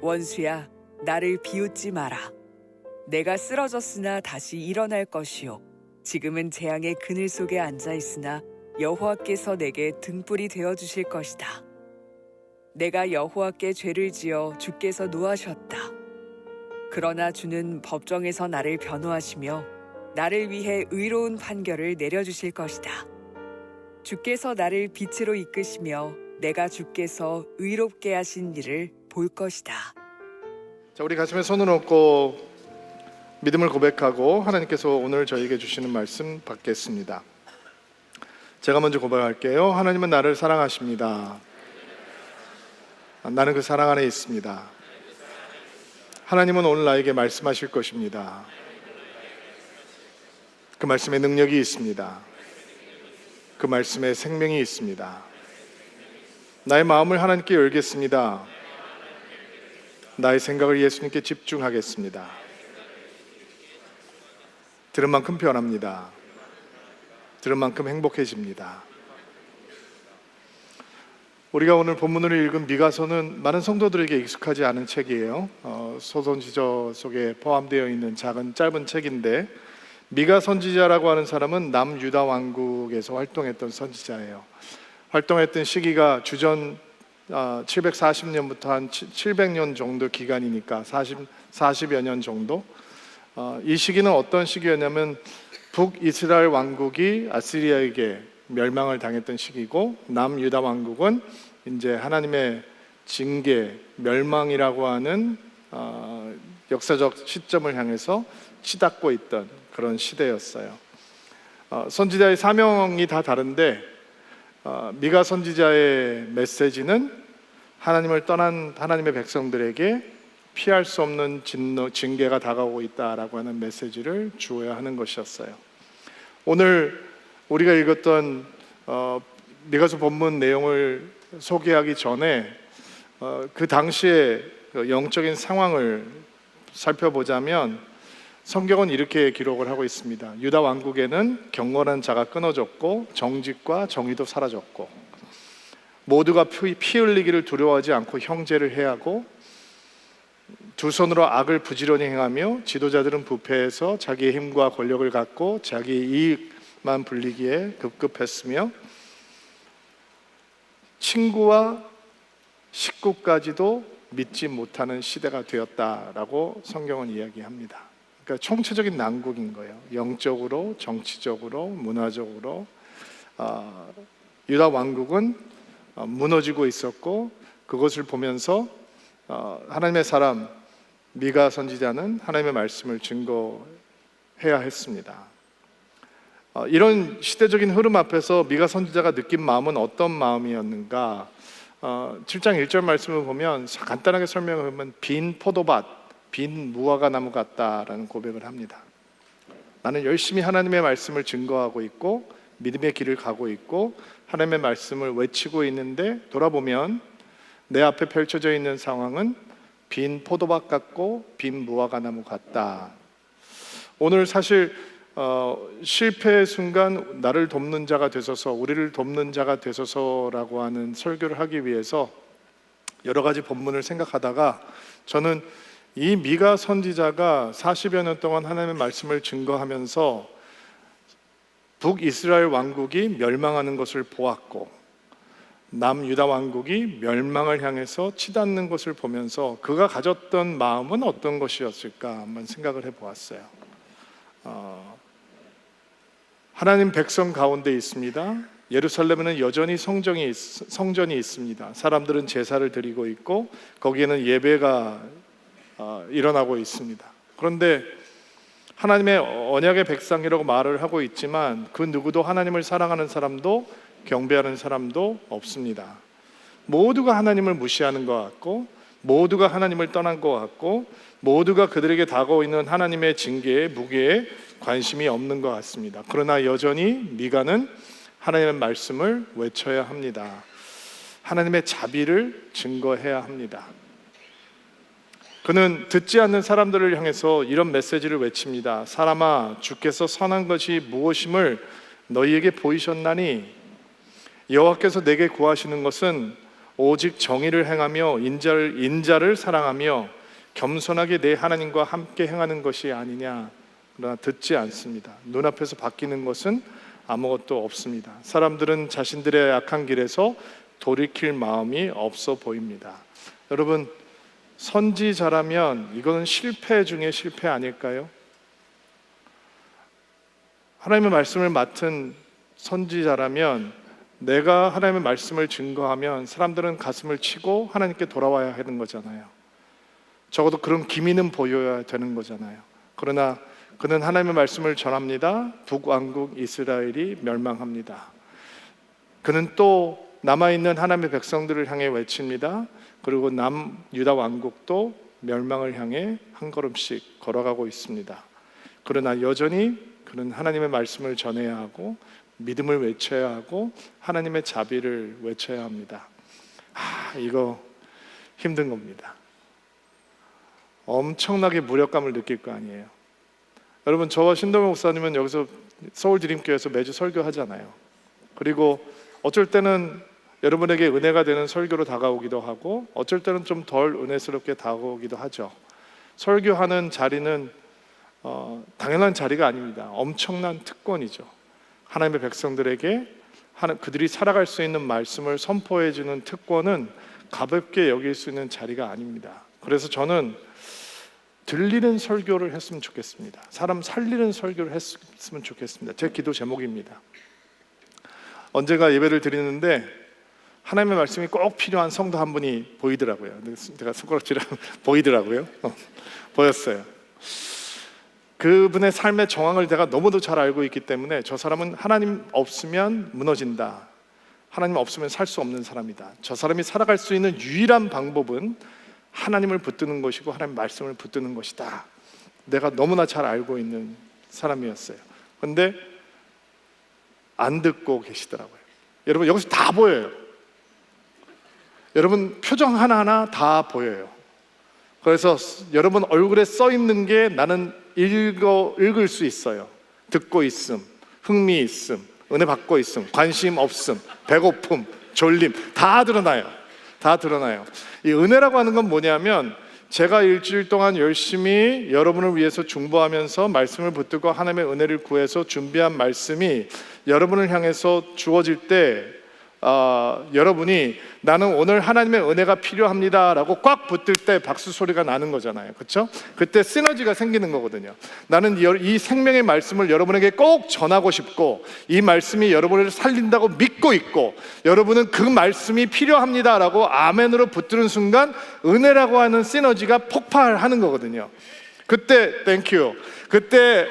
원수야, 나를 비웃지 마라. 내가 쓰러졌으나 다시 일어날 것이요. 지금은 재앙의 그늘 속에 앉아 있으나 여호와께서 내게 등불이 되어 주실 것이다. 내가 여호와께 죄를 지어 주께서 노하셨다. 그러나 주는 법정에서 나를 변호하시며 나를 위해 의로운 판결을 내려주실 것이다. 주께서 나를 빛으로 이끄시며 내가 주께서 의롭게 하신 일을 볼 것이다. 자, 우리 가슴에 손을 얹고 믿음을 고백하고 하나님께서 오늘 저에게 주시는 말씀 받겠습니다. 제가 먼저 고백할게요. 하나님은 나를 사랑하십니다. 나는 그 사랑 안에 있습니다. 하나님은 오늘 나에게 말씀하실 것입니다. 그 말씀에 능력이 있습니다. 그 말씀에 생명이 있습니다. 나의 마음을 하나님께 열겠습니다. 나의 생각을 예수님께 집중하겠습니다. 들은 만큼 변합니다. 들은 만큼 행복해집니다. 우리가 오늘 본문으로 읽은 미가서는 많은 성도들에게 익숙하지 않은 책이에요. 소선지저 속에 포함되어 있는 짧은 책인데, 미가 선지자라고 하는 사람은 남유다 왕국에서 활동했던 선지자예요. 활동했던 시기가 주전 740년부터 한 700년 정도 기간이니까 40여 년 정도. 이 시기는 어떤 시기였냐면 북이스라엘 왕국이 아시리아에게 멸망을 당했던 시기고, 남유다 왕국은 이제 하나님의 징계, 멸망이라고 하는 역사적 시점을 향해서 치닫고 있던 그런 시대였어요. 선지자의 사명이 다 다른데 미가 선지자의 메시지는 하나님을 떠난 하나님의 백성들에게 피할 수 없는 징계가 다가오고 있다라고 하는 메시지를 주어야 하는 것이었어요. 오늘 우리가 읽었던 미가서 본문 내용을 소개하기 전에 그 당시의 영적인 상황을 살펴보자면 성경은 이렇게 기록을 하고 있습니다. 유다 왕국에는 경건한 자가 끊어졌고 정직과 정의도 사라졌고, 모두가 피 흘리기를 두려워하지 않고 형제를 해하고, 두 손으로 악을 부지런히 행하며, 지도자들은 부패해서 자기의 힘과 권력을 갖고 자기 이익만 불리기에 급급했으며, 친구와 식구까지도 믿지 못하는 시대가 되었다라고 성경은 이야기합니다. 그러니까 총체적인 난국인 거예요. 영적으로, 정치적으로, 문화적으로 유다 왕국은 무너지고 있었고, 그것을 보면서 하나님의 사람 미가 선지자는 하나님의 말씀을 증거해야 했습니다. 이런 시대적인 흐름 앞에서 미가 선지자가 느낀 마음은 어떤 마음이었는가? 7장 1절 말씀을 보면 간단하게 설명하면 빈 포도밭, 빈 무화과 나무 같다라는 고백을 합니다. 나는 열심히 하나님의 말씀을 증거하고 있고 믿음의 길을 가고 있고 하나님의 말씀을 외치고 있는데, 돌아보면 내 앞에 펼쳐져 있는 상황은 빈 포도밭 같고 빈 무화과 나무 같다. 오늘 사실 실패의 순간 나를 돕는 자가 되소서, 우리를 돕는 자가 되소서라고 하는 설교를 하기 위해서 여러 가지 본문을 생각하다가 저는 이 미가 선지자가 40여 년 동안 하나님의 말씀을 증거하면서 북이스라엘 왕국이 멸망하는 것을 보았고, 남유다 왕국이 멸망을 향해서 치닫는 것을 보면서 그가 가졌던 마음은 어떤 것이었을까 한번 생각을 해보았어요. 하나님 백성 가운데 있습니다. 예루살렘에는 여전히 성전이 있습니다. 사람들은 제사를 드리고 있고 거기에는 예배가 일어나고 있습니다. 그런데 하나님의 언약의 백성이라고 말을 하고 있지만 그 누구도 하나님을 사랑하는 사람도 경배하는 사람도 없습니다. 모두가 하나님을 무시하는 것 같고, 모두가 하나님을 떠난 것 같고, 모두가 그들에게 다가오고 있는 하나님의 징계의 무게에 관심이 없는 것 같습니다. 그러나 여전히 미가는 하나님의 말씀을 외쳐야 합니다. 하나님의 자비를 증거해야 합니다. 그는 듣지 않는 사람들을 향해서 이런 메시지를 외칩니다. 사람아, 주께서 선한 것이 무엇임을 너희에게 보이셨나니 여호와께서 내게 구하시는 것은 오직 정의를 행하며 인자를 사랑하며 겸손하게 내 하나님과 함께 행하는 것이 아니냐. 그러나 듣지 않습니다. 눈앞에서 바뀌는 것은 아무것도 없습니다. 사람들은 자신들의 악한 길에서 돌이킬 마음이 없어 보입니다. 여러분, 선지자라면 이거는 실패 중에 실패 아닐까요? 하나님의 말씀을 맡은 선지자라면 내가 하나님의 말씀을 증거하면 사람들은 가슴을 치고 하나님께 돌아와야 하는 거잖아요. 적어도 그런 기미는 보여야 되는 거잖아요. 그러나 그는 하나님의 말씀을 전합니다. 북왕국 이스라엘이 멸망합니다. 그는 또 남아있는 하나님의 백성들을 향해 외칩니다. 그리고 남유다 왕국도 멸망을 향해 한 걸음씩 걸어가고 있습니다. 그러나 여전히 그는 하나님의 말씀을 전해야 하고 믿음을 외쳐야 하고 하나님의 자비를 외쳐야 합니다. 이거 힘든 겁니다. 엄청나게 무력감을 느낄 거 아니에요. 여러분, 저와 신동엽 목사님은 여기서 서울 드림교회에서 매주 설교하잖아요. 그리고 어쩔 때는 여러분에게 은혜가 되는 설교로 다가오기도 하고 어쩔 때는 좀 덜 은혜스럽게 다가오기도 하죠. 설교하는 자리는 당연한 자리가 아닙니다. 엄청난 특권이죠. 하나님의 백성들에게 그들이 살아갈 수 있는 말씀을 선포해 주는 특권은 가볍게 여길 수 있는 자리가 아닙니다. 그래서 저는 들리는 설교를 했으면 좋겠습니다. 사람 살리는 설교를 했으면 좋겠습니다. 제 기도 제목입니다. 언젠가 예배를 드리는데 하나님의 말씀이 꼭 필요한 성도 한 분이 보이더라고요. 제가 손가락질하면 보이더라고요. 보였어요. 그분의 삶의 정황을 제가 너무도 잘 알고 있기 때문에 저 사람은 하나님 없으면 무너진다. 하나님 없으면 살 수 없는 사람이다. 저 사람이 살아갈 수 있는 유일한 방법은 하나님을 붙드는 것이고 하나님 말씀을 붙드는 것이다. 내가 너무나 잘 알고 있는 사람이었어요. 그런데 안 듣고 계시더라고요. 여러분, 여기서 다 보여요. 여러분 표정 하나하나 다 보여요. 그래서 여러분 얼굴에 써 있는 게 나는 읽을 수 있어요. 듣고 있음, 흥미 있음, 은혜 받고 있음, 관심 없음, 배고픔, 졸림 다 드러나요. 다 드러나요. 이 은혜라고 하는 건 뭐냐면 제가 일주일 동안 열심히 여러분을 위해서 중보하면서 말씀을 붙들고 하나님의 은혜를 구해서 준비한 말씀이 여러분을 향해서 주어질 때 여러분이 나는 오늘 하나님의 은혜가 필요합니다 라고 꽉 붙들 때 박수 소리가 나는 거잖아요. 그렇죠? 그때 시너지가 생기는 거거든요. 나는 이 생명의 말씀을 여러분에게 꼭 전하고 싶고 이 말씀이 여러분을 살린다고 믿고 있고 여러분은 그 말씀이 필요합니다 라고 아멘으로 붙드는 순간 은혜라고 하는 시너지가 폭발하는 거거든요. 그때 땡큐. 그때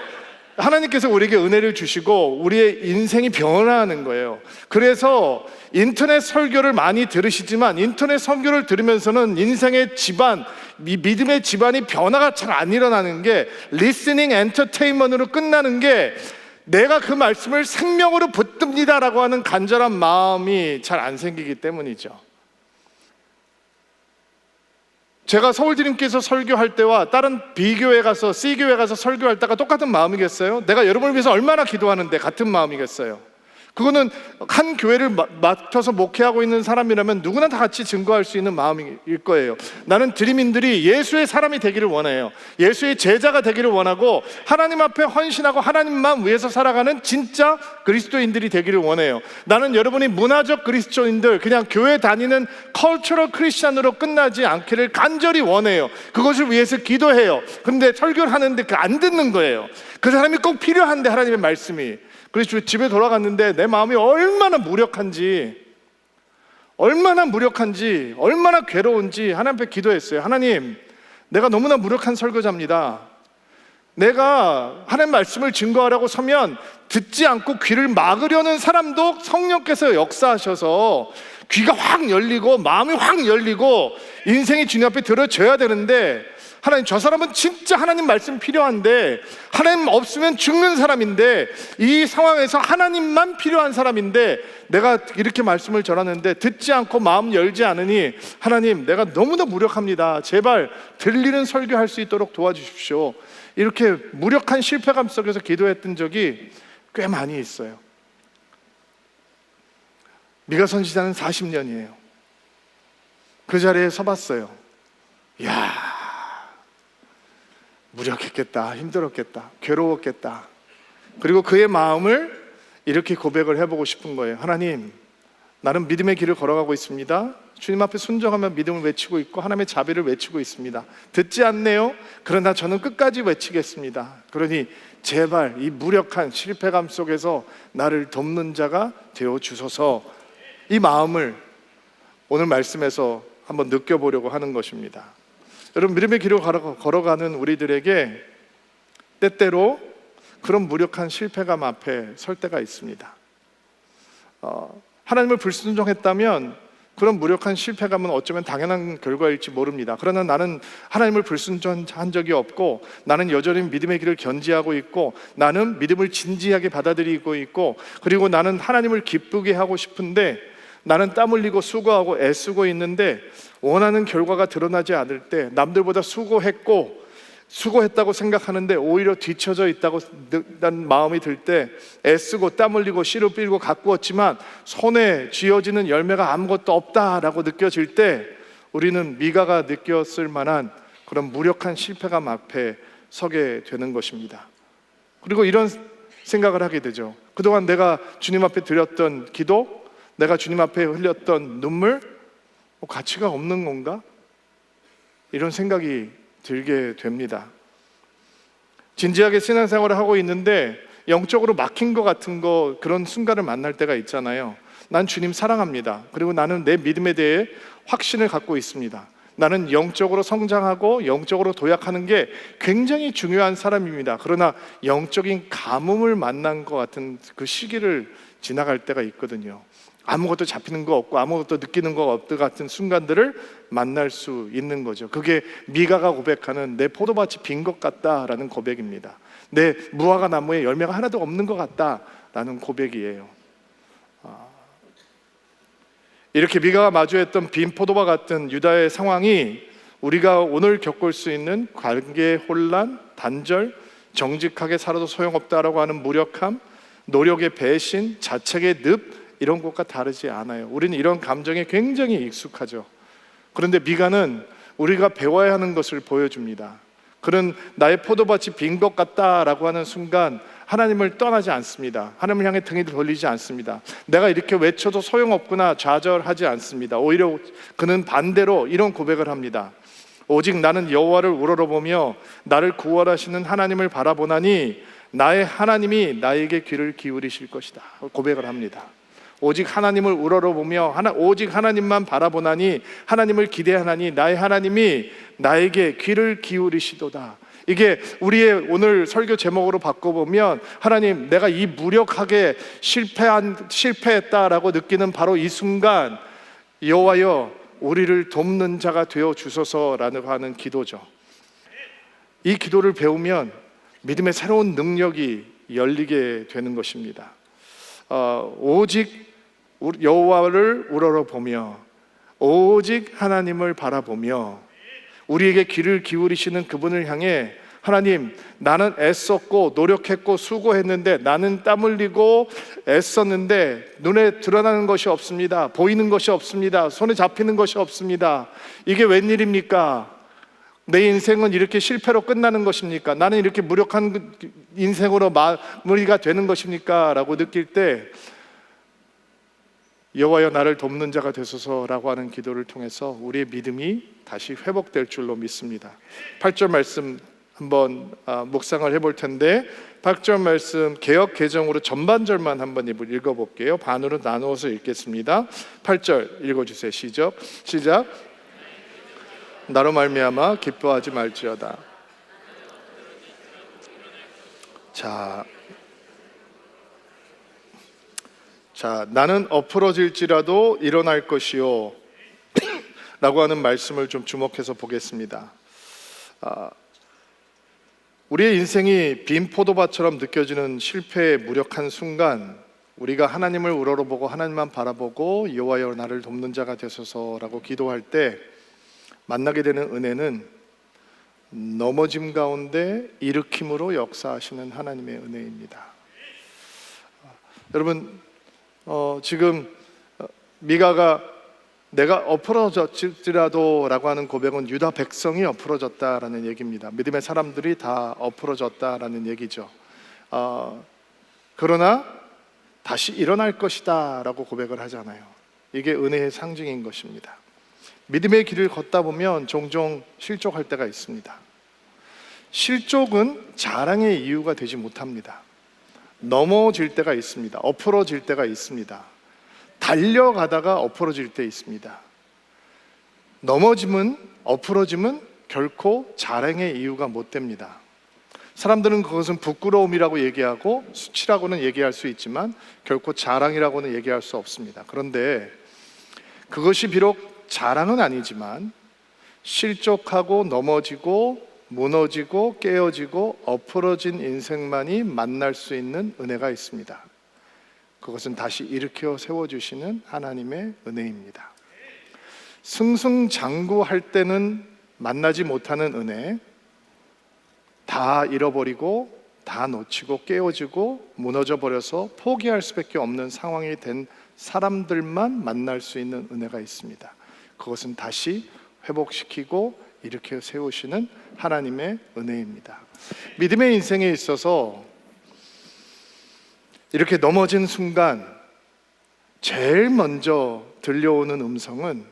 하나님께서 우리에게 은혜를 주시고 우리의 인생이 변화하는 거예요. 그래서 인터넷 설교를 많이 들으시지만 인터넷 설교를 들으면서는 인생의 집안, 믿음의 집안이 변화가 잘 안 일어나는 게 리스닝 엔터테인먼트로 끝나는 게 내가 그 말씀을 생명으로 붙듭니다라고 하는 간절한 마음이 잘 안 생기기 때문이죠. 제가 서울드림께서 설교할 때와 다른 B교회 가서 C교회 가서 설교할 때가 똑같은 마음이겠어요? 내가 여러분을 위해서 얼마나 기도하는데 같은 마음이겠어요? 그거는 한 교회를 맡아서 목회하고 있는 사람이라면 누구나 다 같이 증거할 수 있는 마음일 거예요. 나는 드림인들이 예수의 사람이 되기를 원해요. 예수의 제자가 되기를 원하고 하나님 앞에 헌신하고 하나님만 위해서 살아가는 진짜 그리스도인들이 되기를 원해요. 나는 여러분이 문화적 그리스도인들, 그냥 교회 다니는 컬처럴 크리스찬으로 끝나지 않기를 간절히 원해요. 그것을 위해서 기도해요. 근데 설교를 하는데 안 듣는 거예요. 그 사람이 꼭 필요한데 하나님의 말씀이. 그래서 집에 돌아갔는데 내 마음이 얼마나 무력한지 얼마나 괴로운지 하나님 앞에 기도했어요. 하나님, 내가 너무나 무력한 설교자입니다. 내가 하나님 말씀을 증거하라고 서면 듣지 않고 귀를 막으려는 사람도 성령께서 역사하셔서 귀가 확 열리고 마음이 확 열리고 인생이 주님 앞에 들어져야 되는데, 하나님, 저 사람은 진짜 하나님 말씀 필요한데 하나님 없으면 죽는 사람인데, 이 상황에서 하나님만 필요한 사람인데 내가 이렇게 말씀을 전하는데 듣지 않고 마음 열지 않으니 하나님, 내가 너무나 무력합니다. 제발 들리는 설교할 수 있도록 도와주십시오. 이렇게 무력한 실패감 속에서 기도했던 적이 꽤 많이 있어요. 미가 선지자는 40년이에요. 그 자리에 서봤어요. 이야, 무력했겠다, 힘들었겠다, 괴로웠겠다. 그리고 그의 마음을 이렇게 고백을 해보고 싶은 거예요. 하나님, 나는 믿음의 길을 걸어가고 있습니다. 주님 앞에 순종하며 믿음을 외치고 있고 하나님의 자비를 외치고 있습니다. 듣지 않네요. 그러나 저는 끝까지 외치겠습니다. 그러니 제발 이 무력한 실패감 속에서 나를 돕는 자가 되어 주소서. 이 마음을 오늘 말씀에서 한번 느껴보려고 하는 것입니다. 여러분, 믿음의 길을 걸어가는 우리들에게 때때로 그런 무력한 실패감 앞에 설 때가 있습니다. 하나님을 불순종했다면 그런 무력한 실패감은 어쩌면 당연한 결과일지 모릅니다. 그러나 나는 하나님을 불순종한 적이 없고, 나는 여전히 믿음의 길을 견지하고 있고, 나는 믿음을 진지하게 받아들이고 있고, 그리고 나는 하나님을 기쁘게 하고 싶은데 나는 땀 흘리고 수고하고 애쓰고 있는데 원하는 결과가 드러나지 않을 때, 남들보다 수고했다고 생각하는데 오히려 뒤처져 있다고 난 마음이 들 때, 애쓰고 땀 흘리고 씨를 빌고 가꾸었지만 손에 쥐어지는 열매가 아무것도 없다라고 느껴질 때, 우리는 미가가 느꼈을 만한 그런 무력한 실패감 앞에 서게 되는 것입니다. 그리고 이런 생각을 하게 되죠. 그동안 내가 주님 앞에 드렸던 기도, 내가 주님 앞에 흘렸던 눈물, 가치가 없는 건가? 이런 생각이 들게 됩니다. 진지하게 신앙생활을 하고 있는데 영적으로 막힌 것 같은 그런 순간을 만날 때가 있잖아요. 난 주님 사랑합니다. 그리고 나는 내 믿음에 대해 확신을 갖고 있습니다. 나는 영적으로 성장하고 영적으로 도약하는 게 굉장히 중요한 사람입니다. 그러나 영적인 가뭄을 만난 것 같은 그 시기를 지나갈 때가 있거든요. 아무것도 잡히는 거 없고 아무것도 느끼는 거 없을 같은 순간들을 만날 수 있는 거죠. 그게 미가가 고백하는 내 포도밭이 빈 것 같다라는 고백입니다. 내 무화과 나무에 열매가 하나도 없는 것 같다라는 고백이에요. 이렇게 미가가 마주했던 빈 포도밭 같은 유다의 상황이 우리가 오늘 겪을 수 있는 관계 혼란, 단절, 정직하게 살아도 소용없다라고 하는 무력함, 노력의 배신, 자책의 늪, 이런 것과 다르지 않아요. 우리는 이런 감정에 굉장히 익숙하죠. 그런데 미가는 우리가 배워야 하는 것을 보여줍니다. 그는 나의 포도밭이 빈 것 같다라고 하는 순간 하나님을 떠나지 않습니다. 하나님을 향해 등을 돌리지 않습니다. 내가 이렇게 외쳐도 소용없구나 좌절하지 않습니다. 오히려 그는 반대로 이런 고백을 합니다. 오직 나는 여호와를 우러러보며 나를 구원하시는 하나님을 바라보나니 나의 하나님이 나에게 귀를 기울이실 것이다 고백을 합니다. 오직 하나님을 우러러보며 오직 하나님만 바라보나니, 하나님을 기대하나니 나의 하나님이 나에게 귀를 기울이시도다. 이게 우리의 오늘 설교 제목으로 바꿔보면, 하나님, 내가 이 무력하게 실패했다라고 느끼는 바로 이 순간 여호와여 우리를 돕는 자가 되어 주소서라고 하는 기도죠. 이 기도를 배우면 믿음의 새로운 능력이 열리게 되는 것입니다. 오직 여호와를 우러러보며 오직 하나님을 바라보며 우리에게 귀를 기울이시는 그분을 향해, 하나님, 나는 애썼고 노력했고 수고했는데, 나는 땀 흘리고 애썼는데 눈에 드러나는 것이 없습니다. 보이는 것이 없습니다. 손에 잡히는 것이 없습니다. 이게 웬일입니까? 내 인생은 이렇게 실패로 끝나는 것입니까? 나는 이렇게 무력한 인생으로 마무리가 되는 것입니까? 라고 느낄 때 여호와여 나를 돕는 자가 되소서라고 하는 기도를 통해서 우리의 믿음이 다시 회복될 줄로 믿습니다. 8절 말씀 한번 묵상을 해볼 텐데, 8절 말씀 개역 개정으로 전반절만 한번 읽어볼게요. 반으로 나누어서 읽겠습니다. 8절 읽어주세요. 시작. 나로 말미암아 기뻐하지 말지어다. 자, 나는 엎으러질지라도 일어날 것이요 라고 하는 말씀을 좀 주목해서 보겠습니다. 우리의 인생이 빈 포도밭처럼 느껴지는 실패의 무력한 순간, 우리가 하나님을 우러러보고 하나님만 바라보고 여호와여 나를 돕는 자가 되소서라고 기도할 때 만나게 되는 은혜는 넘어짐 가운데 일으킴으로 역사하시는 하나님의 은혜입니다. 여러분, 지금 미가가 내가 엎어졌지라도 라고 하는 고백은 유다 백성이 엎어졌다라는 얘기입니다. 믿음의 사람들이 다 엎어졌다라는 얘기죠. 그러나 다시 일어날 것이다 라고 고백을 하잖아요. 이게 은혜의 상징인 것입니다. 믿음의 길을 걷다 보면 종종 실족할 때가 있습니다. 실족은 자랑의 이유가 되지 못합니다. 넘어질 때가 있습니다. 엎어질 때가 있습니다. 달려가다가 엎어질 때 있습니다. 넘어짐은, 엎어짐은 결코 자랑의 이유가 못 됩니다. 사람들은 그것은 부끄러움이라고 얘기하고 수치라고는 얘기할 수 있지만 결코 자랑이라고는 얘기할 수 없습니다. 그런데 그것이 비록 자랑은 아니지만 실족하고 넘어지고 무너지고 깨어지고 엎어진 인생만이 만날 수 있는 은혜가 있습니다. 그것은 다시 일으켜 세워주시는 하나님의 은혜입니다. 승승장구할 때는 만나지 못하는 은혜, 다 잃어버리고 다 놓치고 깨어지고 무너져 버려서 포기할 수밖에 없는 상황이 된 사람들만 만날 수 있는 은혜가 있습니다. 그것은 다시 회복시키고 일으켜 세우시는 하나님의 은혜입니다. 믿음의 인생에 있어서 이렇게 넘어진 순간 제일 먼저 들려오는 음성은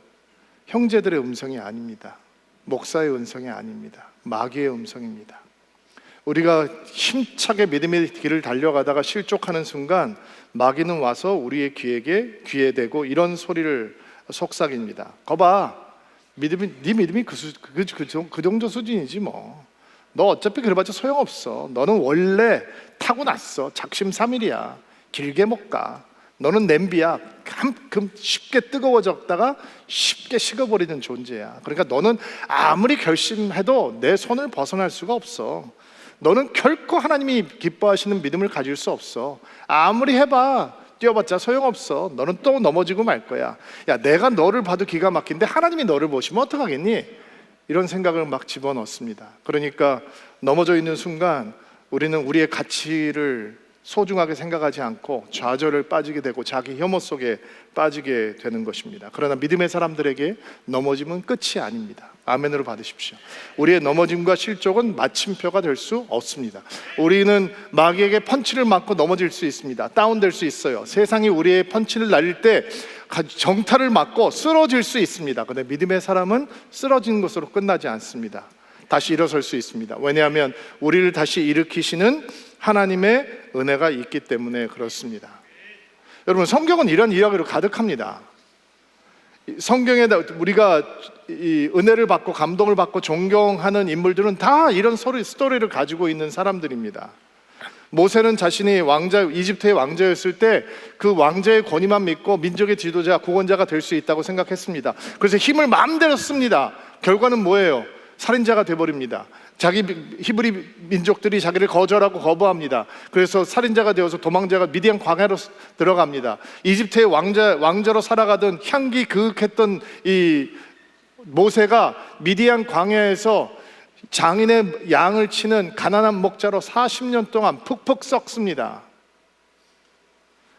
형제들의 음성이 아닙니다. 목사의 음성이 아닙니다. 마귀의 음성입니다. 우리가 힘차게 믿음의 길을 달려가다가 실족하는 순간 마귀는 와서 우리의 귀에 대고 이런 소리를 속삭입니다. 거봐, 네 믿음이 그 정도 수준이지 뭐. 너 어차피 그래봤자 소용없어. 너는 원래 타고났어. 작심삼일이야. 길게 못 가. 너는 냄비야. 금 쉽게 뜨거워졌다가 쉽게 식어버리는 존재야. 그러니까 너는 아무리 결심해도 내 손을 벗어날 수가 없어. 너는 결코 하나님이 기뻐하시는 믿음을 가질 수 없어. 아무리 해봐, 뛰어봤자 소용없어. 너는 또 넘어지고 말 거야. 야, 내가 너를 봐도 기가 막힌데 하나님이 너를 보시면 어떡하겠니? 이런 생각을 막 집어넣습니다. 그러니까 넘어져 있는 순간 우리는 우리의 가치를 소중하게 생각하지 않고 좌절을 빠지게 되고 자기 혐오 속에 빠지게 되는 것입니다. 그러나 믿음의 사람들에게 넘어짐은 끝이 아닙니다. 아멘으로 받으십시오. 우리의 넘어짐과 실족은 마침표가 될 수 없습니다. 우리는 마귀에게 펀치를 맞고 넘어질 수 있습니다. 다운될 수 있어요. 세상이 우리의 펀치를 날릴 때 정타를 맞고 쓰러질 수 있습니다. 그런데 믿음의 사람은 쓰러진 것으로 끝나지 않습니다. 다시 일어설 수 있습니다. 왜냐하면 우리를 다시 일으키시는 하나님의 은혜가 있기 때문에 그렇습니다. 여러분, 성경은 이런 이야기로 가득합니다. 성경에 우리가 이 은혜를 받고 감동을 받고 존경하는 인물들은 다 이런 스토리를 가지고 있는 사람들입니다. 모세는 자신이 이집트의 왕자였을 때 그 왕자의 권위만 믿고 민족의 지도자, 구원자가 될 수 있다고 생각했습니다. 그래서 힘을 마음대로 씁니다. 결과는 뭐예요? 살인자가 돼버립니다. 자기 히브리 민족들이 자기를 거절하고 거부합니다. 그래서 살인자가 되어서 도망자가 미디안 광야로 들어갑니다. 이집트의 왕자로 살아가던 향기 그윽했던 이 모세가 미디안 광야에서 장인의 양을 치는 가난한 목자로 40년 동안 푹푹 썩습니다.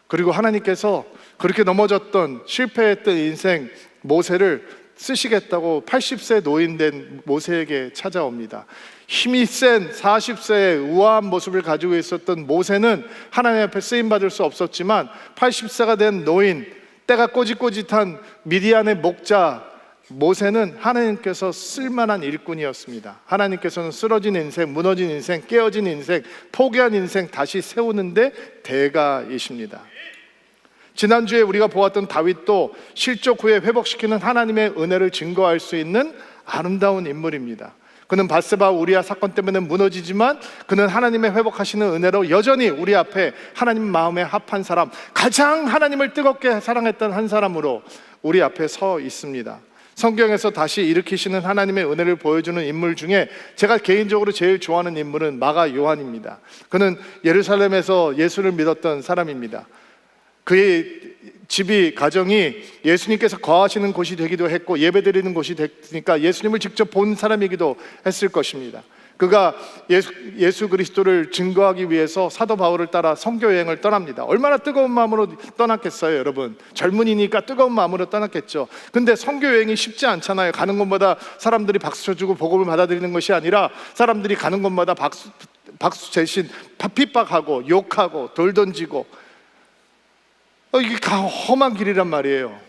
그리고 하나님께서 그렇게 넘어졌던 실패했던 인생 모세를 쓰시겠다고 80세 노인된 모세에게 찾아옵니다. 힘이 센 40세의 우아한 모습을 가지고 있었던 모세는 하나님 앞에 쓰임받을 수 없었지만 80세가 된 노인, 때가 꼬짓꼬짓한 미디안의 목자 모세는 하나님께서 쓸만한 일꾼이었습니다. 하나님께서는 쓰러진 인생, 무너진 인생, 깨어진 인생, 포기한 인생 다시 세우는데 대가이십니다. 지난주에 우리가 보았던 다윗도 실족 후에 회복시키는 하나님의 은혜를 증거할 수 있는 아름다운 인물입니다. 그는 밧세바 우리아 사건 때문에 무너지지만 그는 하나님의 회복하시는 은혜로 여전히 우리 앞에 하나님 마음에 합한 사람, 가장 하나님을 뜨겁게 사랑했던 한 사람으로 우리 앞에 서 있습니다. 성경에서 다시 일으키시는 하나님의 은혜를 보여주는 인물 중에 제가 개인적으로 제일 좋아하는 인물은 마가 요한입니다. 그는 예루살렘에서 예수를 믿었던 사람입니다. 그의 가정이 예수님께서 거하시는 곳이 되기도 했고 예배드리는 곳이 됐으니까 예수님을 직접 본 사람이기도 했을 것입니다. 그가 예수 그리스도를 증거하기 위해서 사도 바울을 따라 선교 여행을 떠납니다. 얼마나 뜨거운 마음으로 떠났겠어요, 여러분. 젊은이니까 뜨거운 마음으로 떠났겠죠. 근데 선교 여행이 쉽지 않잖아요. 가는 곳마다 사람들이 박수 쳐주고 복음을 받아들이는 것이 아니라 사람들이 가는 곳마다 박수 대신 핍박하고 욕하고 돌 던지고, 이게 험한 길이란 말이에요.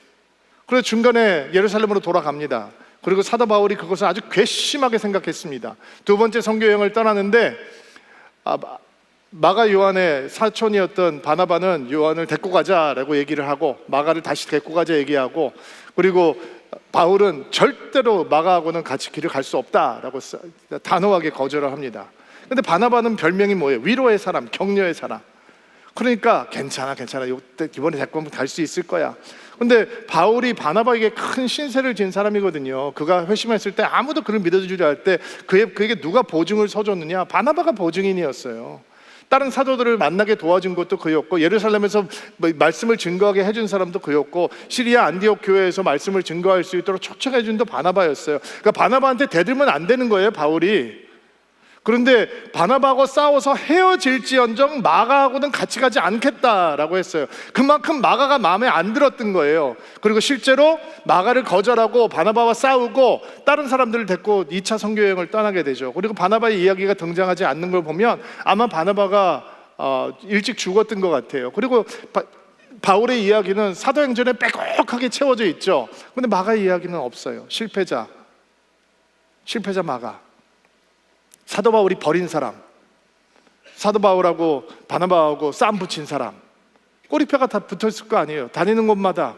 그래서 중간에 예루살렘으로 돌아갑니다. 그리고 사도 바울이 그것을 아주 괘씸하게 생각했습니다. 두 번째 선교 여행을 떠나는데 마가 요한의 사촌이었던 바나바는 요한을 데리고 가자라고 얘기를 하고, 마가를 다시 데리고 가자 얘기하고, 그리고 바울은 절대로 마가하고는 같이 길을 갈 수 없다라고 단호하게 거절을 합니다. 근데 바나바는 별명이 뭐예요? 위로의 사람, 격려의 사람. 그러니까 괜찮아 이번에 데리고 갈 수 있을 거야. 근데 바울이 바나바에게 큰 신세를 진 사람이거든요. 그가 회심했을 때 아무도 그를 믿어주지 않을 때 그에게 누가 보증을 서줬느냐? 바나바가 보증인이었어요. 다른 사도들을 만나게 도와준 것도 그였고, 예루살렘에서 말씀을 증거하게 해준 사람도 그였고, 시리아 안디옥 교회에서 말씀을 증거할 수 있도록 초청해 준 도 바나바였어요. 그러니까 바나바한테 대들면 안 되는 거예요, 바울이. 그런데 바나바하고 싸워서 헤어질지언정 마가하고는 같이 가지 않겠다라고 했어요. 그만큼 마가가 마음에 안 들었던 거예요. 그리고 실제로 마가를 거절하고 바나바와 싸우고 다른 사람들을 데리고 2차 선교 여행을 떠나게 되죠. 그리고 바나바의 이야기가 등장하지 않는 걸 보면 아마 바나바가 일찍 죽었던 것 같아요. 그리고 바울의 이야기는 사도행전에 빼곡하게 채워져 있죠. 근데 마가의 이야기는 없어요. 실패자 마가. 사도 바울이 버린 사람, 사도 바울하고 바나바하고 싸움 붙인 사람, 꼬리표가 다 붙어있을 거 아니에요. 다니는 곳마다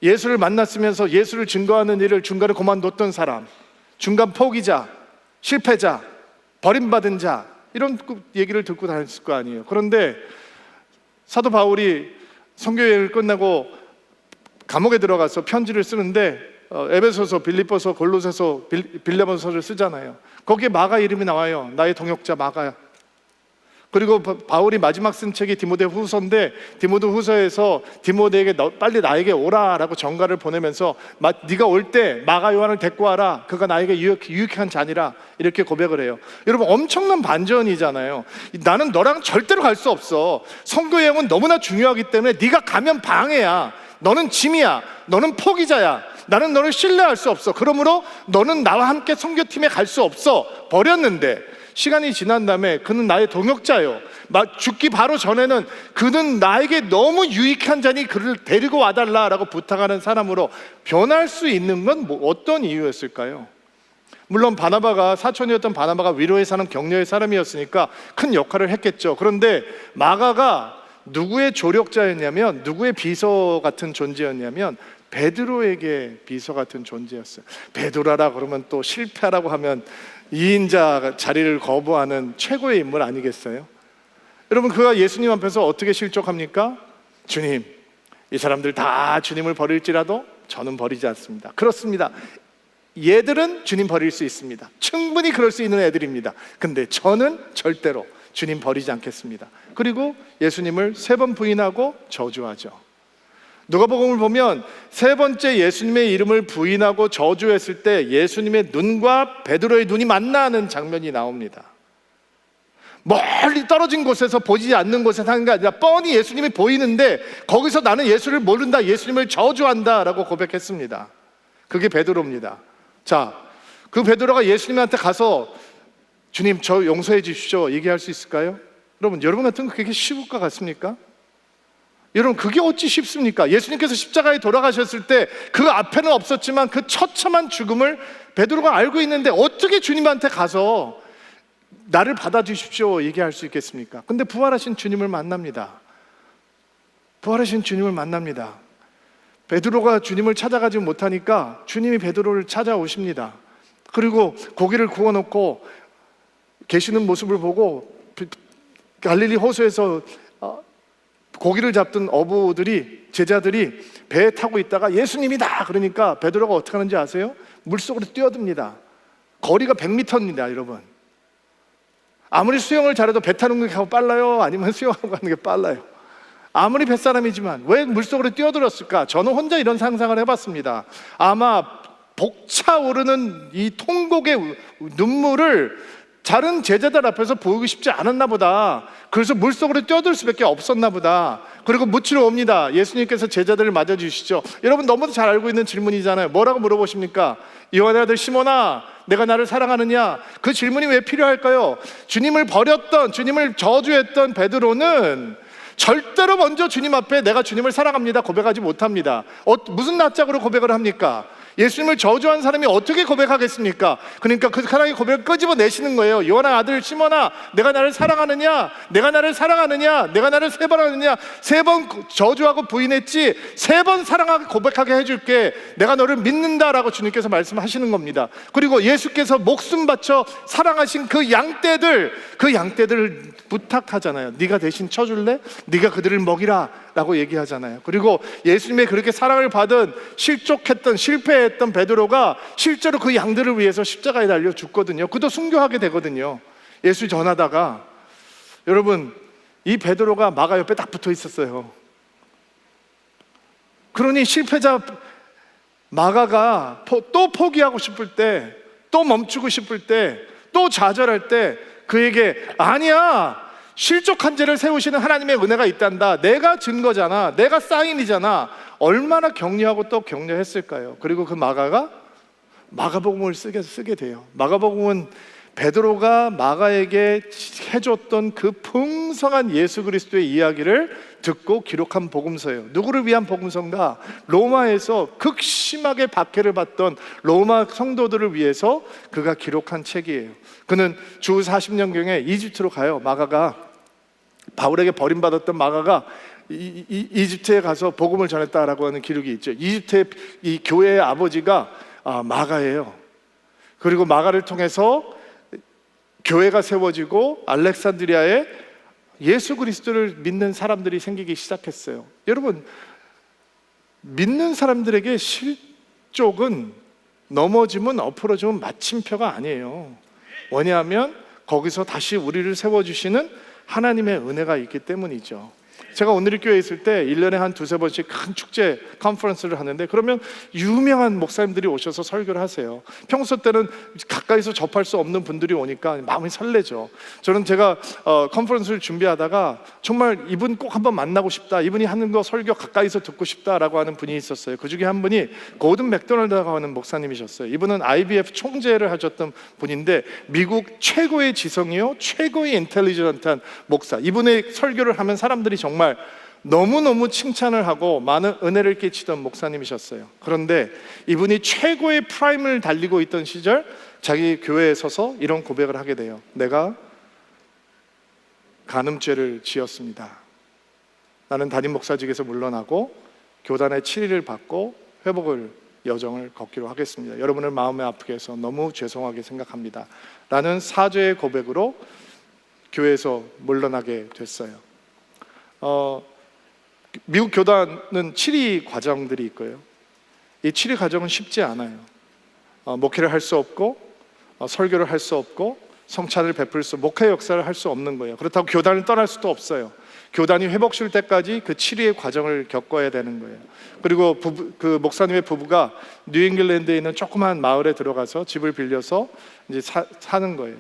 예수를 만났으면서 예수를 증거하는 일을 중간에 그만뒀던 사람, 중간 포기자, 실패자, 버림받은 자, 이런 얘기를 듣고 다녔을 거 아니에요. 그런데 사도 바울이 선교여행을 끝나고 감옥에 들어가서 편지를 쓰는데 에베소서, 빌립보서, 골로새서, 빌레몬서를 쓰잖아요. 거기에 마가 이름이 나와요. 나의 동역자 마가야. 그리고 바울이 마지막 쓴 책이 디모데후서인데, 디모데후서에서 디모데에게 빨리 나에게 오라라고 전가를 보내면서 네가 올 때 마가 요한을 데리고 와라. 그가 나에게 유익한 자니라. 이렇게 고백을 해요. 여러분, 엄청난 반전이잖아요. 나는 너랑 절대로 갈 수 없어. 선교 여행은 너무나 중요하기 때문에 네가 가면 방해야. 너는 짐이야. 너는 포기자야. 나는 너를 신뢰할 수 없어. 그러므로 너는 나와 함께 선교팀에 갈 수 없어. 버렸는데 시간이 지난 다음에 그는 나의 동역자요. 죽기 바로 전에는 그는 나에게 너무 유익한 자니 그를 데리고 와달라라고 부탁하는 사람으로 변할 수 있는 건 어떤 이유였을까요? 물론 바나바가, 사촌이었던 바나바가 위로의 사람, 격려의 사람이었으니까 큰 역할을 했겠죠. 그런데 마가가 누구의 조력자였냐면, 누구의 비서 같은 존재였냐면 베드로에게 비서 같은 존재였어요. 베드로라 그러면 또 실패라고 하면 2인자 자리를 거부하는 최고의 인물 아니겠어요? 여러분, 그가 예수님 앞에서 어떻게 실족합니까? 주님, 이 사람들 다 주님을 버릴지라도 저는 버리지 않습니다. 그렇습니다. 얘들은 주님 버릴 수 있습니다. 충분히 그럴 수 있는 애들입니다. 근데 저는 절대로 주님 버리지 않겠습니다. 그리고 예수님을 3번 부인하고 저주하죠. 누가복음을 보면 3번째 예수님의 이름을 부인하고 저주했을 때 예수님의 눈과 베드로의 눈이 만나는 장면이 나옵니다. 멀리 떨어진 곳에서, 보이지 않는 곳에서 하는 게 아니라 뻔히 예수님이 보이는데 거기서 나는 예수를 모른다, 예수님을 저주한다 라고 고백했습니다. 그게 베드로입니다. 자, 그 베드로가 예수님한테 가서 주님 저 용서해 주십시오 얘기할 수 있을까요? 여러분 같은 거 그게 쉬울 것 같습니까? 여러분, 그게 어찌 쉽습니까? 예수님께서 십자가에 돌아가셨을 때 그 앞에는 없었지만 그 처참한 죽음을 베드로가 알고 있는데 어떻게 주님한테 가서 나를 받아주십시오 얘기할 수 있겠습니까? 근데 부활하신 주님을 만납니다. 부활하신 주님을 만납니다. 베드로가 주님을 찾아가지 못하니까 주님이 베드로를 찾아오십니다. 그리고 고기를 구워놓고 계시는 모습을 보고 갈릴리 호수에서 고기를 잡던 어부들이, 제자들이 배에 타고 있다가 예수님이다 그러니까 베드로가 어떻게 하는지 아세요? 물속으로 뛰어듭니다. 거리가 100m입니다 여러분. 아무리 수영을 잘해도 배 타는 게 빨라요? 아니면 수영하고 가는 게 빨라요? 아무리 뱃사람이지만 왜 물속으로 뛰어들었을까? 저는 혼자 이런 상상을 해봤습니다. 아마 벅차오르는 이 통곡의 눈물을 다른 제자들 앞에서 보이고 싶지 않았나 보다. 그래서 물속으로 뛰어들 수밖에 없었나 보다. 그리고 묻히러 옵니다. 예수님께서 제자들을 맞아주시죠. 여러분 너무도 잘 알고 있는 질문이잖아요. 뭐라고 물어보십니까? 요한의 아들 시몬아, 내가 나를 사랑하느냐? 그 질문이 왜 필요할까요? 주님을 버렸던, 주님을 저주했던 베드로는 절대로 먼저 주님 앞에 내가 주님을 사랑합니다 고백하지 못합니다. 무슨 낯짝으로 고백을 합니까? 예수님을 저주한 사람이 어떻게 고백하겠습니까? 그러니까 그 사랑의 고백을 끄집어내시는 거예요. 요한의 아들 시몬아, 내가 나를 사랑하느냐? 내가 나를 사랑하느냐? 내가 나를 3번 하느냐? 3번 저주하고 부인했지 3번 사랑하게 고백하게 해줄게. 내가 너를 믿는다라고 주님께서 말씀하시는 겁니다. 그리고 예수께서 목숨 바쳐 사랑하신 그 양떼들을 부탁하잖아요. 네가 대신 쳐줄래? 네가 그들을 먹이라 라고 얘기하잖아요. 그리고 예수님의 그렇게 사랑을 받은 실족했던 실패했던 베드로가 실제로 그 양들을 위해서 십자가에 달려 죽거든요. 그도 순교하게 되거든요. 예수 전하다가 여러분 이 베드로가 마가 옆에 딱 붙어 있었어요. 그러니 실패자 마가가 또 포기하고 싶을 때, 또 멈추고 싶을 때, 또 좌절할 때 그에게 아니야, 실족한 죄를 세우시는 하나님의 은혜가 있단다. 내가 증거잖아. 내가 사인이잖아. 얼마나 격려하고 또 격려했을까요? 그리고 그 마가가 마가복음을 쓰게 돼요. 마가복음은 베드로가 마가에게 해줬던 그 풍성한 예수 그리스도의 이야기를 듣고 기록한 복음서예요. 누구를 위한 복음서인가? 로마에서 극심하게 박해를 받던 로마 성도들을 위해서 그가 기록한 책이에요. 그는 주 40년경에 이집트로 가요. 마가가 바울에게 버림받았던 마가가 이집트에 가서 복음을 전했다라고 하는 기록이 있죠. 이집트의 이 교회의 아버지가 마가예요. 그리고 마가를 통해서 교회가 세워지고 알렉산드리아에 예수 그리스도를 믿는 사람들이 생기기 시작했어요. 여러분, 믿는 사람들에게 실족은 넘어지면 엎어지면 마침표가 아니에요. 왜냐하면 거기서 다시 우리를 세워주시는 하나님의 은혜가 있기 때문이죠. 제가 오늘교회에 있을 때 1년에 한 2-3번씩 큰 축제 컨퍼런스를 하는데, 그러면 유명한 목사님들이 오셔서 설교를 하세요. 평소 때는 가까이서 접할 수 없는 분들이 오니까 마음이 설레죠. 저는 제가 컨퍼런스를 준비하다가 정말 이분 꼭 한번 만나고 싶다, 이분이 하는 거 설교 가까이서 듣고 싶다라고 하는 분이 있었어요. 그 중에 한 분이 고든 맥도날드라고 하는 목사님이셨어요. 이분은 IBF 총재를 하셨던 분인데 미국 최고의 지성이요, 최고의 인텔리전트한 목사. 이분의 설교를 하면 사람들이 정말 너무너무 칭찬을 하고 많은 은혜를 끼치던 목사님이셨어요. 그런데 이분이 최고의 프라임을 달리고 있던 시절 자기 교회에 서서 이런 고백을 하게 돼요. 내가 간음죄를 지었습니다. 나는 담임 목사직에서 물러나고 교단의 7일을 받고 회복을 여정을 걷기로 하겠습니다. 여러분을 마음에 아프게 해서 너무 죄송하게 생각합니다 라는 사죄의 고백으로 교회에서 물러나게 됐어요. 미국 교단은 7위 과정들이 있고요. 이 7위 과정은 쉽지 않아요. 목회를 할 수 없고 설교를 할 수 없고 성찬을 베풀 수, 목회 역사를 할 수 없는 거예요. 그렇다고 교단을 떠날 수도 없어요. 교단이 회복될 때까지 그 7위의 과정을 겪어야 되는 거예요. 그리고 그 목사님의 부부가 뉴잉글랜드에 있는 조그만 마을에 들어가서 집을 빌려서 이제 사는 거예요.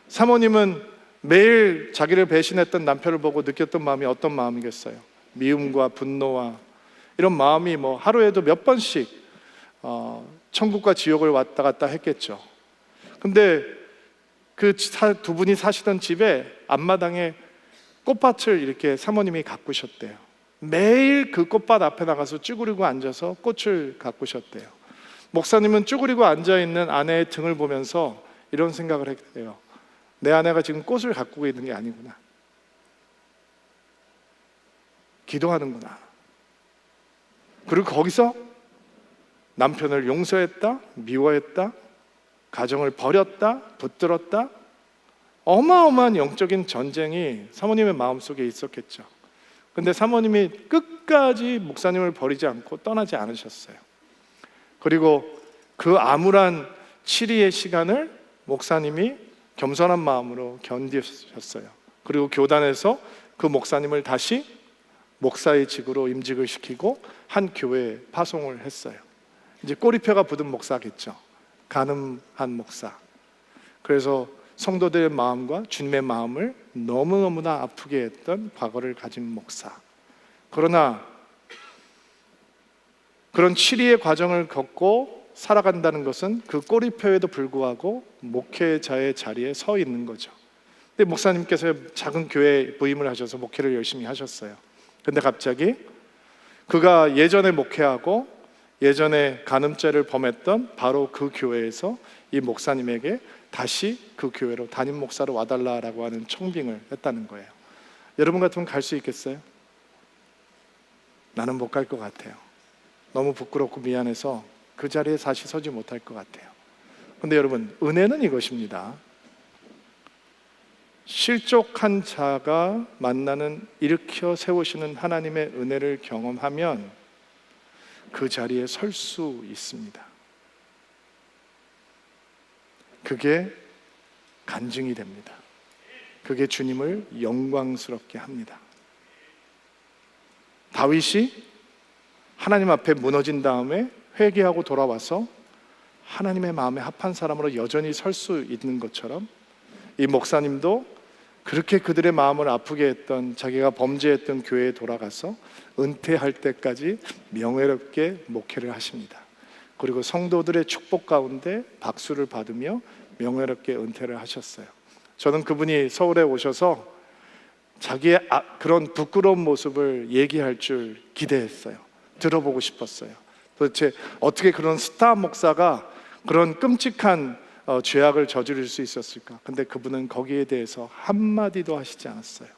사모님은 매일 자기를 배신했던 남편을 보고 느꼈던 마음이 어떤 마음이겠어요? 미움과 분노와 이런 마음이 뭐 하루에도 몇 번씩 천국과 지옥을 왔다 갔다 했겠죠. 근데 그 두 분이 사시던 집에 앞마당에 꽃밭을 이렇게 사모님이 가꾸셨대요. 매일 그 꽃밭 앞에 나가서 쭈그리고 앉아서 꽃을 가꾸셨대요. 목사님은 쭈그리고 앉아있는 아내의 등을 보면서 이런 생각을 했대요. 내 아내가 지금 꽃을 가꾸고 있는 게 아니구나. 기도하는구나. 그리고 거기서 남편을 용서했다, 미워했다, 가정을 버렸다, 붙들었다. 어마어마한 영적인 전쟁이 사모님의 마음속에 있었겠죠. 근데 사모님이 끝까지 목사님을 버리지 않고 떠나지 않으셨어요. 그리고 그 암울한 7일의 시간을 목사님이 겸손한 마음으로 견디셨어요. 그리고 교단에서 그 목사님을 다시 목사의 직으로 임직을 시키고 한 교회에 파송을 했어요. 이제 꼬리표가 붙은 목사겠죠. 간음한 목사. 그래서 성도들의 마음과 주님의 마음을 너무너무나 아프게 했던 과거를 가진 목사. 그러나 그런 치리의 과정을 겪고 살아간다는 것은 그 꼬리표에도 불구하고 목회자의 자리에 서 있는 거죠. 근데 목사님께서 작은 교회에 부임을 하셔서 목회를 열심히 하셨어요. 근데 갑자기 그가 예전에 목회하고 예전에 간음죄를 범했던 바로 그 교회에서 이 목사님에게 다시 그 교회로 담임 목사로 와달라라고 하는 청빙을 했다는 거예요. 여러분 같으면 갈 수 있겠어요? 나는 못 갈 것 같아요. 너무 부끄럽고 미안해서 그 자리에 다시 서지 못할 것 같아요. 근데 여러분, 은혜는 이것입니다. 실족한 자가 만나는 일으켜 세우시는 하나님의 은혜를 경험하면 그 자리에 설 수 있습니다. 그게 간증이 됩니다. 그게 주님을 영광스럽게 합니다. 다윗이 하나님 앞에 무너진 다음에 회개하고 돌아와서 하나님의 마음에 합한 사람으로 여전히 설 수 있는 것처럼 이 목사님도 그렇게 그들의 마음을 아프게 했던 자기가 범죄했던 교회에 돌아가서 은퇴할 때까지 명예롭게 목회를 하십니다. 그리고 성도들의 축복 가운데 박수를 받으며 명예롭게 은퇴를 하셨어요. 저는 그분이 서울에 오셔서 자기의 그런 부끄러운 모습을 얘기할 줄 기대했어요. 들어보고 싶었어요. 도대체 어떻게 그런 스타 목사가 그런 끔찍한 죄악을 저지를 수 있었을까? 근데 그분은 거기에 대해서 한마디도 하시지 않았어요.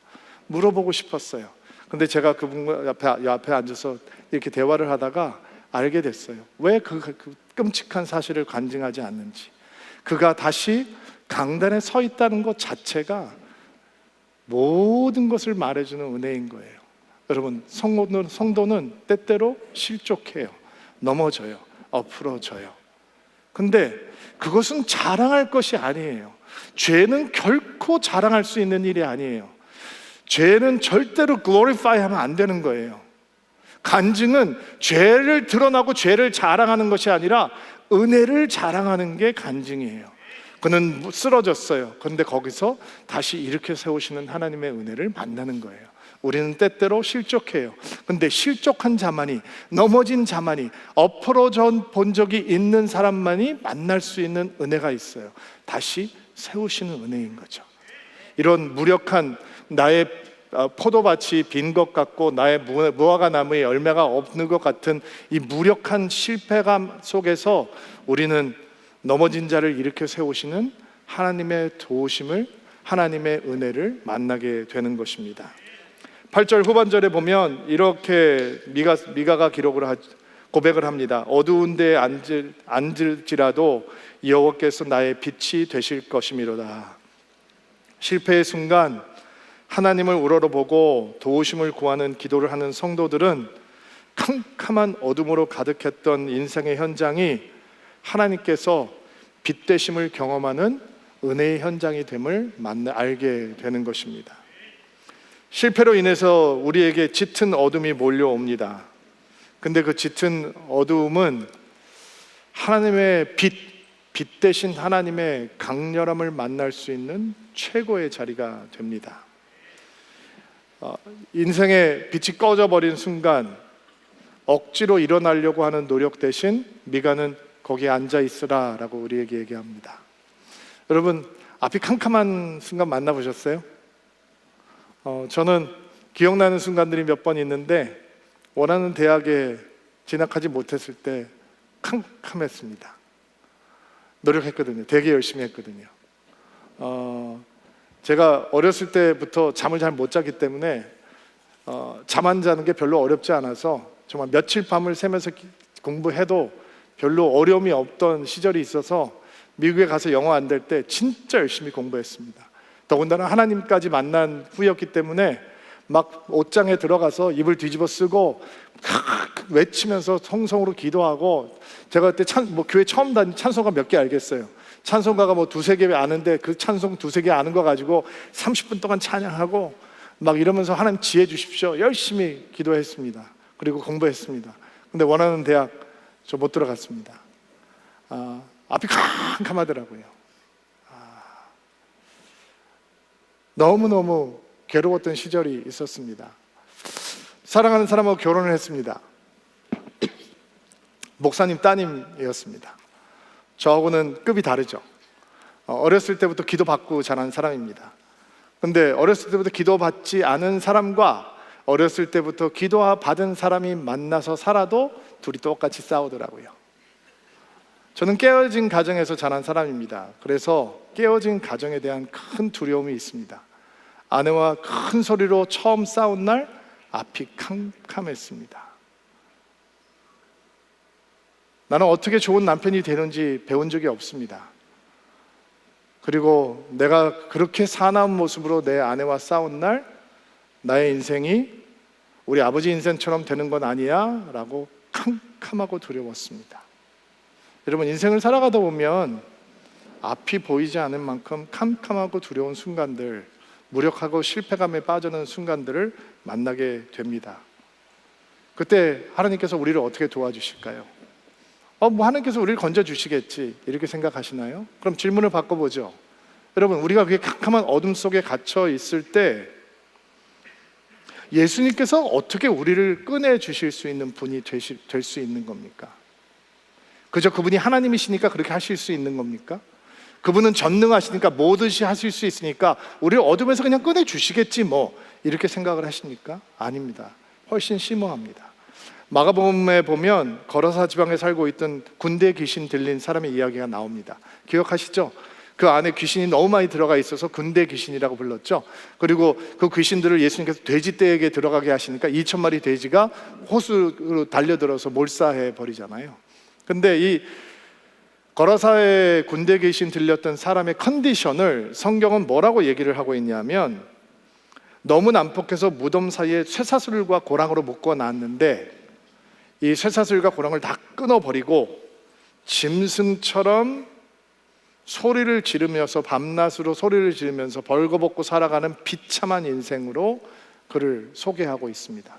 물어보고 싶었어요. 근데 제가 그분 앞에 앉아서 이렇게 대화를 하다가 알게 됐어요. 왜 그 끔찍한 사실을 간증하지 않는지. 그가 다시 강단에 서 있다는 것 자체가 모든 것을 말해주는 은혜인 거예요. 여러분, 성도는 때때로 실족해요. 넘어져요. 엎으러져요. 근데 그것은 자랑할 것이 아니에요. 죄는 결코 자랑할 수 있는 일이 아니에요. 죄는 절대로 글로리파이 하면 안 되는 거예요. 간증은 죄를 드러나고 죄를 자랑하는 것이 아니라 은혜를 자랑하는 게 간증이에요. 그는 쓰러졌어요. 그런데 거기서 다시 일으켜 세우시는 하나님의 은혜를 만나는 거예요. 우리는 때때로 실족해요. 근데 실족한 자만이, 넘어진 자만이, 엎어져 본 적이 있는 사람만이 만날 수 있는 은혜가 있어요. 다시 세우시는 은혜인 거죠. 이런 무력한 나의 포도밭이 빈 것 같고 나의 무화과 나무에 열매가 없는 것 같은 이 무력한 실패감 속에서 우리는 넘어진 자를 일으켜 세우시는 하나님의 도우심을, 하나님의 은혜를 만나게 되는 것입니다. 8절 후반절에 보면 이렇게 미가가 고백을 합니다. 어두운 데에 앉을지라도 여호와께서 나의 빛이 되실 것이미로다. 실패의 순간 하나님을 우러러보고 도우심을 구하는 기도를 하는 성도들은 캄캄한 어둠으로 가득했던 인생의 현장이 하나님께서 빛 되심을 경험하는 은혜의 현장이 됨을 알게 되는 것입니다. 실패로 인해서 우리에게 짙은 어둠이 몰려옵니다. 근데 그 짙은 어두움은 하나님의 빛 대신 하나님의 강렬함을 만날 수 있는 최고의 자리가 됩니다. 인생의 빛이 꺼져버린 순간 억지로 일어나려고 하는 노력 대신 미가는 거기에 앉아 있으라 라고 우리에게 얘기합니다. 여러분, 앞이 캄캄한 순간 만나보셨어요? 저는 기억나는 순간들이 몇 번 있는데 원하는 대학에 진학하지 못했을 때 캄캄했습니다. 노력했거든요. 되게 열심히 했거든요. 제가 어렸을 때부터 잠을 잘 못 자기 때문에 잠 안 자는 게 별로 어렵지 않아서 정말 며칠 밤을 새면서 공부해도 별로 어려움이 없던 시절이 있어서 미국에 가서 영어 안 될 때 진짜 열심히 공부했습니다. 더군다나 하나님까지 만난 후였기 때문에 막 옷장에 들어가서 이불 뒤집어 쓰고 외치면서 성성으로 기도하고, 제가 그때 교회 처음 다닌 찬송가 몇 개 알겠어요. 찬송가가 뭐 두세 개 아는데 그 찬송 두세 개 아는 거 가지고 30분 동안 찬양하고 막 이러면서 하나님 지혜 주십시오 열심히 기도했습니다. 그리고 공부했습니다. 근데 원하는 대학 저 못 들어갔습니다. 앞이 캄캄하더라고요. 너무너무 괴로웠던 시절이 있었습니다. 사랑하는 사람하고 결혼을 했습니다. 목사님 따님이었습니다. 저하고는 급이 다르죠. 어렸을 때부터 기도받고 자란 사람입니다. 근데 어렸을 때부터 기도받지 않은 사람과 어렸을 때부터 기도받은 사람이 만나서 살아도 둘이 똑같이 싸우더라고요. 저는 깨어진 가정에서 자란 사람입니다. 그래서 깨어진 가정에 대한 큰 두려움이 있습니다. 아내와 큰 소리로 처음 싸운 날 앞이 캄캄했습니다. 나는 어떻게 좋은 남편이 되는지 배운 적이 없습니다. 그리고 내가 그렇게 사나운 모습으로 내 아내와 싸운 날 나의 인생이 우리 아버지 인생처럼 되는 건 아니야 라고 캄캄하고 두려웠습니다. 여러분, 인생을 살아가다 보면 앞이 보이지 않을 만큼 캄캄하고 두려운 순간들, 무력하고 실패감에 빠져드는 순간들을 만나게 됩니다. 그때 하나님께서 우리를 어떻게 도와주실까요? 하나님께서 우리를 건져주시겠지 이렇게 생각하시나요? 그럼 질문을 바꿔보죠. 여러분, 우리가 그게 캄캄한 어둠 속에 갇혀 있을 때 예수님께서 어떻게 우리를 꺼내주실 수 있는 분이 될 수 있는 겁니까? 그저 그분이 하나님이시니까 그렇게 하실 수 있는 겁니까? 그분은 전능하시니까 뭐든지 하실 수 있으니까 우리를 어둠에서 그냥 꺼내주시겠지 이렇게 생각을 하십니까? 아닙니다. 훨씬 심오합니다. 마가복음에 보면 거라사 지방에 살고 있던 군대 귀신 들린 사람의 이야기가 나옵니다. 기억하시죠? 그 안에 귀신이 너무 많이 들어가 있어서 군대 귀신이라고 불렀죠. 그리고 그 귀신들을 예수님께서 돼지떼에게 들어가게 하시니까 2,000마리 돼지가 호수로 달려들어서 몰사해 버리잖아요. 근데 이 거라사의 군대 귀신 들렸던 사람의 컨디션을 성경은 뭐라고 얘기를 하고 있냐면, 너무 난폭해서 무덤 사이에 쇠사슬과 고랑으로 묶어놨는데 이 쇠사슬과 고랑을 다 끊어버리고 짐승처럼 소리를 지르면서 밤낮으로 소리를 지르면서 벌거벗고 살아가는 비참한 인생으로 그를 소개하고 있습니다.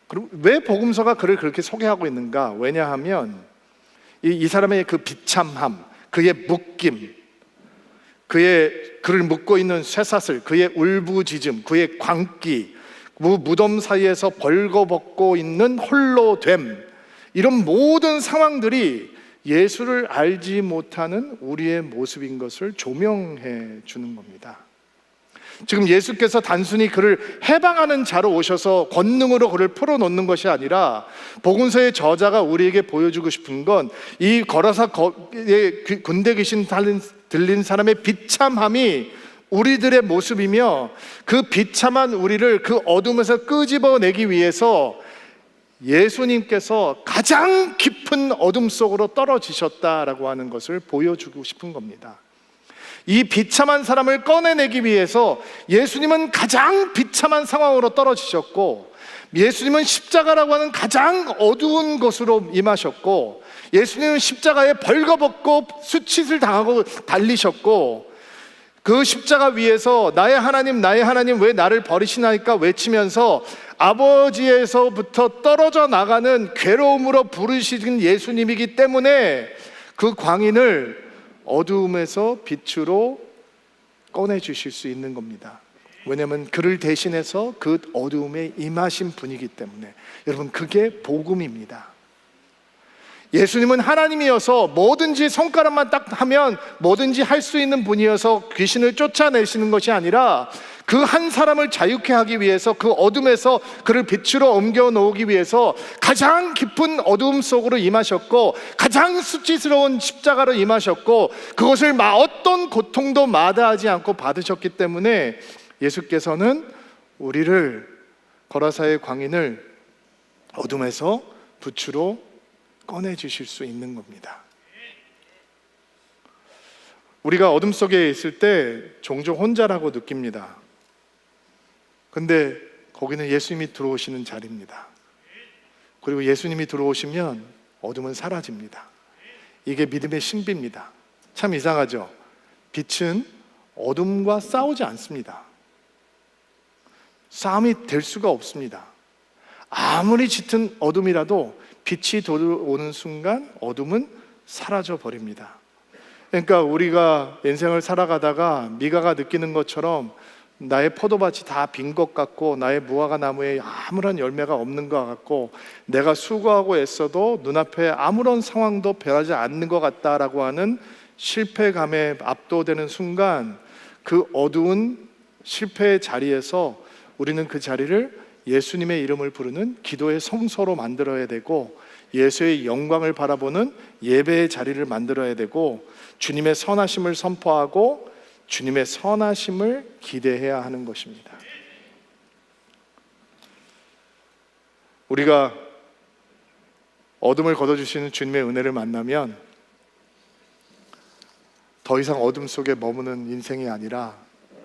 그리고 왜 복음서가 그를 그렇게 소개하고 있는가? 왜냐하면 이 사람의 그 비참함, 그의 묶임, 그를 묶고 있는 쇠사슬, 그의 울부짖음, 그의 광기, 무덤 사이에서 벌거벗고 있는 홀로됨, 이런 모든 상황들이 예수를 알지 못하는 우리의 모습인 것을 조명해 주는 겁니다. 지금 예수께서 단순히 그를 해방하는 자로 오셔서 권능으로 그를 풀어놓는 것이 아니라, 복음서의 저자가 우리에게 보여주고 싶은 건 이 거라사 군대 귀신 들린 사람의 비참함이 우리들의 모습이며, 그 비참한 우리를 그 어둠에서 끄집어내기 위해서 예수님께서 가장 깊은 어둠 속으로 떨어지셨다라고 하는 것을 보여주고 싶은 겁니다. 이 비참한 사람을 꺼내내기 위해서 예수님은 가장 비참한 상황으로 떨어지셨고, 예수님은 십자가라고 하는 가장 어두운 곳으로 임하셨고, 예수님은 십자가에 벌거벗고 수치를 당하고 달리셨고, 그 십자가 위에서 나의 하나님 왜 나를 버리시나이까 외치면서 아버지에서부터 떨어져 나가는 괴로움으로 부르시는 예수님이기 때문에 그 광인을 어두움에서 빛으로 꺼내주실 수 있는 겁니다. 왜냐하면 그를 대신해서 그 어두움에 임하신 분이기 때문에. 여러분, 그게 복음입니다. 예수님은 하나님이어서 뭐든지 손가락만 딱 하면 뭐든지 할 수 있는 분이어서 귀신을 쫓아내시는 것이 아니라, 그 한 사람을 자유케 하기 위해서 그 어둠에서 그를 빛으로 옮겨 놓기 위해서 가장 깊은 어둠 속으로 임하셨고, 가장 수치스러운 십자가로 임하셨고, 그것을 어떤 고통도 마다하지 않고 받으셨기 때문에 예수께서는 우리를, 거라사의 광인을 어둠에서 빛으로 꺼내주실 수 있는 겁니다. 우리가 어둠 속에 있을 때 종종 혼자라고 느낍니다. 근데 거기는 예수님이 들어오시는 자리입니다. 그리고 예수님이 들어오시면 어둠은 사라집니다. 이게 믿음의 신비입니다. 참 이상하죠? 빛은 어둠과 싸우지 않습니다. 싸움이 될 수가 없습니다. 아무리 짙은 어둠이라도 빛이 들어오는 순간 어둠은 사라져 버립니다. 그러니까 우리가 인생을 살아가다가 미가가 느끼는 것처럼 나의 포도밭이 다 빈 것 같고 나의 무화과 나무에 아무런 열매가 없는 것 같고 내가 수고하고 애써도 눈앞에 아무런 상황도 변하지 않는 것 같다라고 하는 실패감에 압도되는 순간, 그 어두운 실패의 자리에서 우리는 그 자리를 예수님의 이름을 부르는 기도의 성소로 만들어야 되고, 예수의 영광을 바라보는 예배의 자리를 만들어야 되고, 주님의 선하심을 선포하고 주님의 선하심을 기대해야 하는 것입니다. 우리가 어둠을 걷어주시는 주님의 은혜를 만나면 더 이상 어둠 속에 머무는 인생이 아니라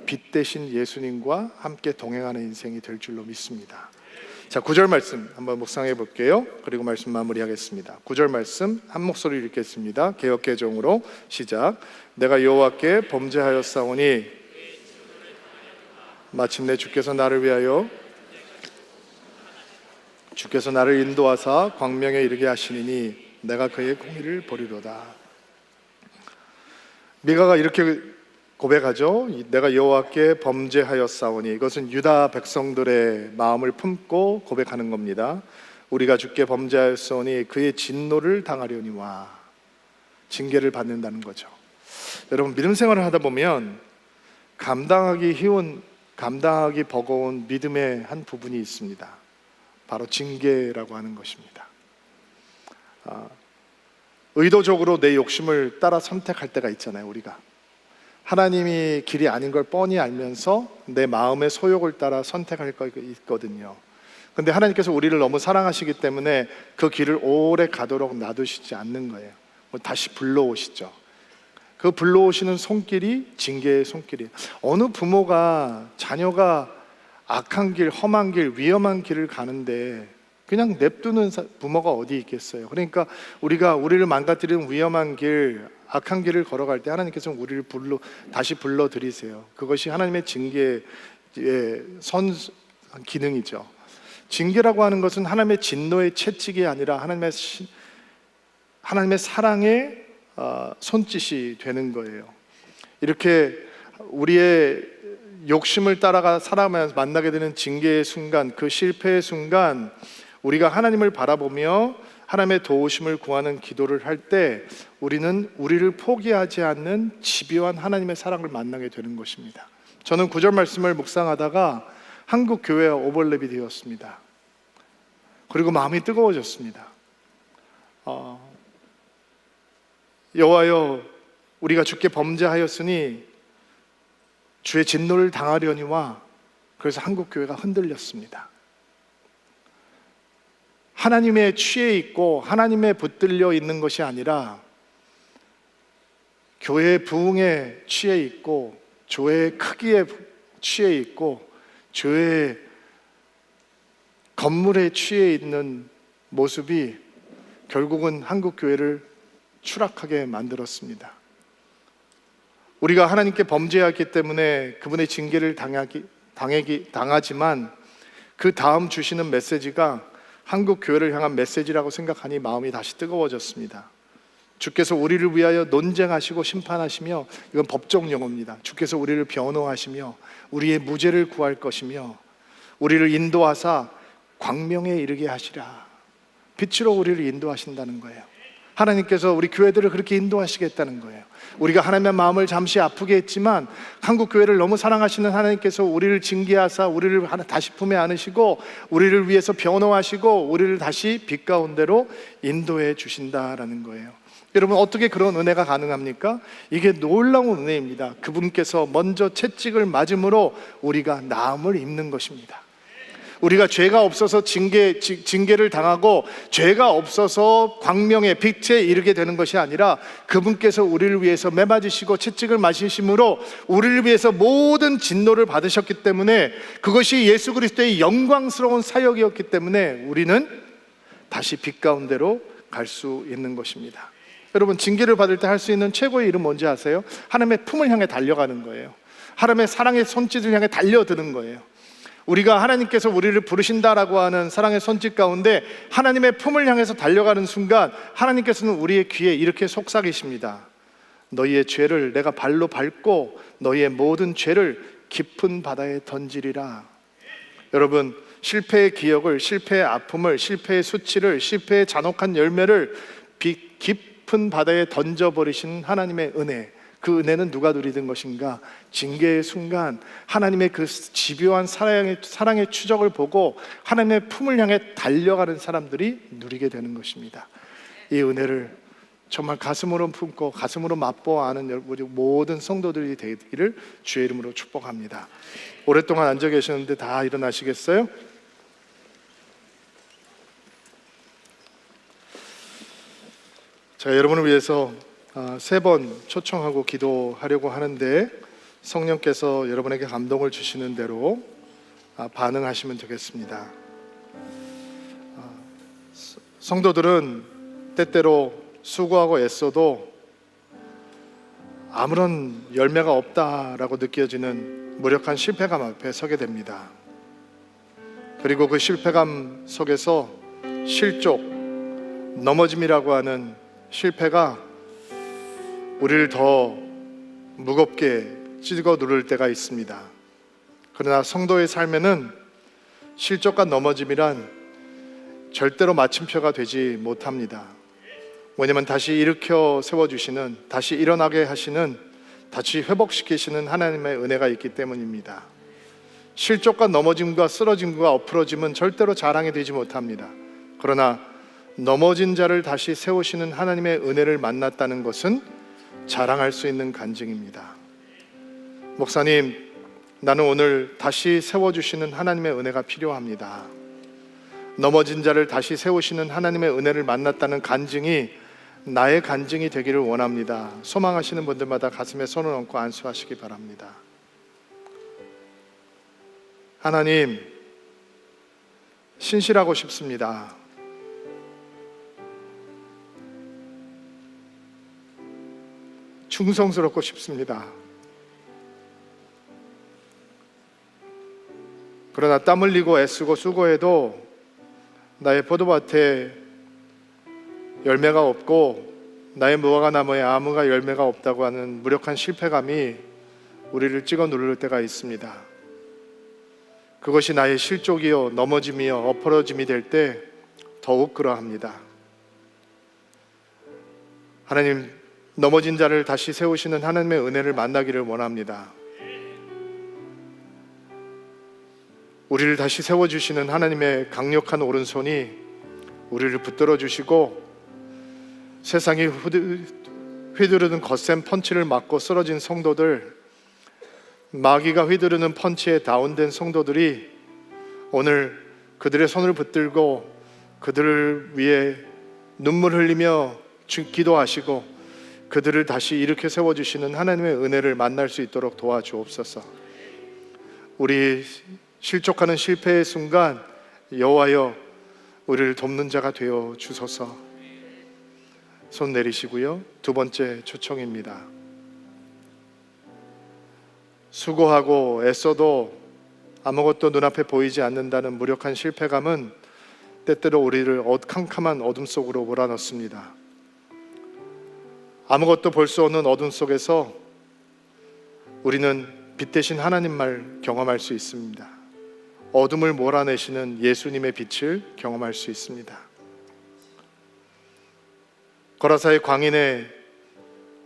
빛 대신 예수님과 함께 동행하는 인생이 될 줄로 믿습니다. 자, 9절 말씀 한번 묵상해 볼게요. 그리고 말씀 마무리하겠습니다. 9절 말씀 한 목소리 읽겠습니다. 개역개정으로 시작. 내가 여호와께 범죄하였사오니 마침내 주께서 나를 인도하사 광명에 이르게 하시니니 내가 그의 공의를 보리로다. 미가가 이렇게 고백하죠. 내가 여호와께 범죄하였사오니, 이것은 유다 백성들의 마음을 품고 고백하는 겁니다. 우리가 주께 범죄하였사오니 그의 진노를 당하려니와, 징계를 받는다는 거죠. 여러분, 믿음 생활을 하다 보면 감당하기 버거운 믿음의 한 부분이 있습니다. 바로 징계라고 하는 것입니다. 의도적으로 내 욕심을 따라 선택할 때가 있잖아요. 우리가 하나님이 길이 아닌 걸 뻔히 알면서 내 마음의 소욕을 따라 선택할 거 있거든요. 근데 하나님께서 우리를 너무 사랑하시기 때문에 그 길을 오래 가도록 놔두시지 않는 거예요. 다시 불러오시죠. 그 불러오시는 손길이 징계의 손길이에요. 어느 부모가 자녀가 악한 길, 험한 길, 위험한 길을 가는데 그냥 냅두는 부모가 어디 있겠어요. 그러니까 우리를 망가뜨리는 위험한 길, 악한 길을 걸어갈 때 하나님께서 우리를 다시 불러들이세요. 그것이 하나님의 징계의 기능이죠. 징계라고 하는 것은 하나님의 진노의 채찍이 아니라 하나님의 사랑의 손짓이 되는 거예요. 이렇게 우리의 욕심을 따라가 살아가면서 만나게 되는 징계의 순간, 그 실패의 순간, 우리가 하나님을 바라보며 하나님의 도우심을 구하는 기도를 할 때 우리는 우리를 포기하지 않는 집요한 하나님의 사랑을 만나게 되는 것입니다. 저는 9절 말씀을 묵상하다가 한국 교회와 오버랩이 되었습니다. 그리고 마음이 뜨거워졌습니다. 여호와여, 우리가 주께 범죄하였으니 주의 진노를 당하려니와. 그래서 한국 교회가 흔들렸습니다. 하나님의 취해 있고 하나님의 붙들려 있는 것이 아니라 교회의 부흥에 취해 있고 교회의 크기에 취해 있고 교회의 건물에 취해 있는 모습이 결국은 한국 교회를 추락하게 만들었습니다. 우리가 하나님께 범죄했기 때문에 그분의 징계를 당하지만 그 다음 주시는 메시지가 한국 교회를 향한 메시지라고 생각하니 마음이 다시 뜨거워졌습니다. 주께서 우리를 위하여 논쟁하시고 심판하시며, 이건 법적 용어입니다. 주께서 우리를 변호하시며 우리의 무죄를 구할 것이며 우리를 인도하사 광명에 이르게 하시라. 빛으로 우리를 인도하신다는 거예요. 하나님께서 우리 교회들을 그렇게 인도하시겠다는 거예요. 우리가 하나님의 마음을 잠시 아프게 했지만 한국 교회를 너무 사랑하시는 하나님께서 우리를 징계하사 우리를 다시 품에 안으시고 우리를 위해서 변호하시고 우리를 다시 빛 가운데로 인도해 주신다라는 거예요. 여러분, 어떻게 그런 은혜가 가능합니까? 이게 놀라운 은혜입니다. 그분께서 먼저 채찍을 맞음으로 우리가 나음을 입는 것입니다. 우리가 죄가 없어서 징계를 당하고 죄가 없어서 광명의 빛에 이르게 되는 것이 아니라 그분께서 우리를 위해서 매맞으시고 채찍을 맞으심으로 우리를 위해서 모든 진노를 받으셨기 때문에, 그것이 예수 그리스도의 영광스러운 사역이었기 때문에 우리는 다시 빛 가운데로 갈 수 있는 것입니다. 여러분, 징계를 받을 때 할 수 있는 최고의 일은 뭔지 아세요? 하나님의 품을 향해 달려가는 거예요. 하나님의 사랑의 손짓을 향해 달려드는 거예요. 우리가 하나님께서 우리를 부르신다라고 하는 사랑의 손짓 가운데 하나님의 품을 향해서 달려가는 순간 하나님께서는 우리의 귀에 이렇게 속삭이십니다. 너희의 죄를 내가 발로 밟고 너희의 모든 죄를 깊은 바다에 던지리라. 여러분, 실패의 기억을, 실패의 아픔을, 실패의 수치를, 실패의 잔혹한 열매를 깊은 바다에 던져버리신 하나님의 은혜, 그 은혜는 누가 누리는 것인가? 징계의 순간 하나님의 그 집요한 사랑의 추적을 보고 하나님의 품을 향해 달려가는 사람들이 누리게 되는 것입니다. 이 은혜를 정말 가슴으로 품고 가슴으로 맛보아하는 우리 모든 성도들이 되기를 주의 이름으로 축복합니다. 오랫동안 앉아 계셨는데 다 일어나시겠어요? 제가 여러분을 위해서 3번 초청하고 기도하려고 하는데 성령께서 여러분에게 감동을 주시는 대로 반응하시면 되겠습니다. 성도들은 때때로 수고하고 애써도 아무런 열매가 없다라고 느껴지는 무력한 실패감 앞에 서게 됩니다. 그리고 그 실패감 속에서 실족, 넘어짐이라고 하는 실패가 우리를 더 무겁게 찢어 누를 때가 있습니다. 그러나 성도의 삶에는 실족과 넘어짐이란 절대로 마침표가 되지 못합니다. 왜냐하면 다시 일으켜 세워주시는, 다시 일어나게 하시는, 다시 회복시키시는 하나님의 은혜가 있기 때문입니다. 실족과 넘어짐과 쓰러짐과 엎으러짐은 절대로 자랑이 되지 못합니다. 그러나 넘어진 자를 다시 세우시는 하나님의 은혜를 만났다는 것은 자랑할 수 있는 간증입니다. 목사님, 나는 오늘 다시 세워주시는 하나님의 은혜가 필요합니다. 넘어진 자를 다시 세우시는 하나님의 은혜를 만났다는 간증이 나의 간증이 되기를 원합니다. 소망하시는 분들마다 가슴에 손을 얹고 안수하시기 바랍니다. 하나님, 신실하고 싶습니다. 충성스럽고 싶습니다. 그러나 땀 흘리고 애쓰고 수고해도 나의 포도밭에 열매가 없고 나의 무화과 나무에 아무가 열매가 없다고 하는 무력한 실패감이 우리를 찍어 누를 때가 있습니다. 그것이 나의 실족이요 넘어짐이요 엎어짐이 될 때 더욱 그러합니다. 하나님, 넘어진 자를 다시 세우시는 하나님의 은혜를 만나기를 원합니다. 우리를 다시 세워주시는 하나님의 강력한 오른손이 우리를 붙들어 주시고 세상이 휘두르는 거센 펀치를 맞고 쓰러진 성도들, 마귀가 휘두르는 펀치에 다운된 성도들이 오늘 그들의 손을 붙들고 그들을 위해 눈물 흘리며 기도하시고 그들을 다시 일으켜 세워주시는 하나님의 은혜를 만날 수 있도록 도와주옵소서. 우리 실족하는 실패의 순간 여호와여 우리를 돕는 자가 되어 주소서. 손 내리시고요. 2번째 초청입니다. 수고하고 애써도 아무것도 눈앞에 보이지 않는다는 무력한 실패감은 때때로 우리를 캄캄한 어둠 속으로 몰아넣습니다. 아무것도 볼 수 없는 어둠 속에서 우리는 빛 대신 하나님만 경험할 수 있습니다. 어둠을 몰아내시는 예수님의 빛을 경험할 수 있습니다. 거라사의 광인의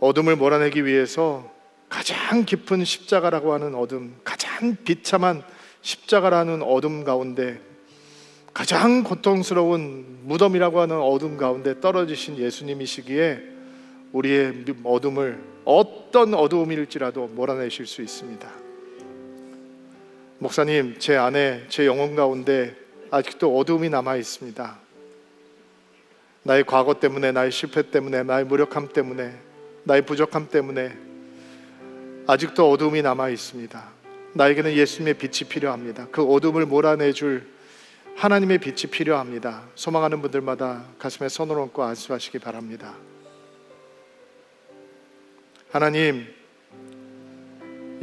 어둠을 몰아내기 위해서 가장 깊은 십자가라고 하는 어둠, 가장 비참한 십자가라는 어둠 가운데 가장 고통스러운 무덤이라고 하는 어둠 가운데 떨어지신 예수님이시기에 우리의 어둠을 어떤 어두움일지라도 몰아내실 수 있습니다. 목사님, 제 안에 제 영혼 가운데 아직도 어두움이 남아 있습니다. 나의 과거 때문에, 나의 실패 때문에, 나의 무력함 때문에, 나의 부족함 때문에 아직도 어두움이 남아 있습니다. 나에게는 예수님의 빛이 필요합니다. 그 어둠을 몰아내줄 하나님의 빛이 필요합니다. 소망하는 분들마다 가슴에 손을 얹고 안수하시기 바랍니다. 하나님,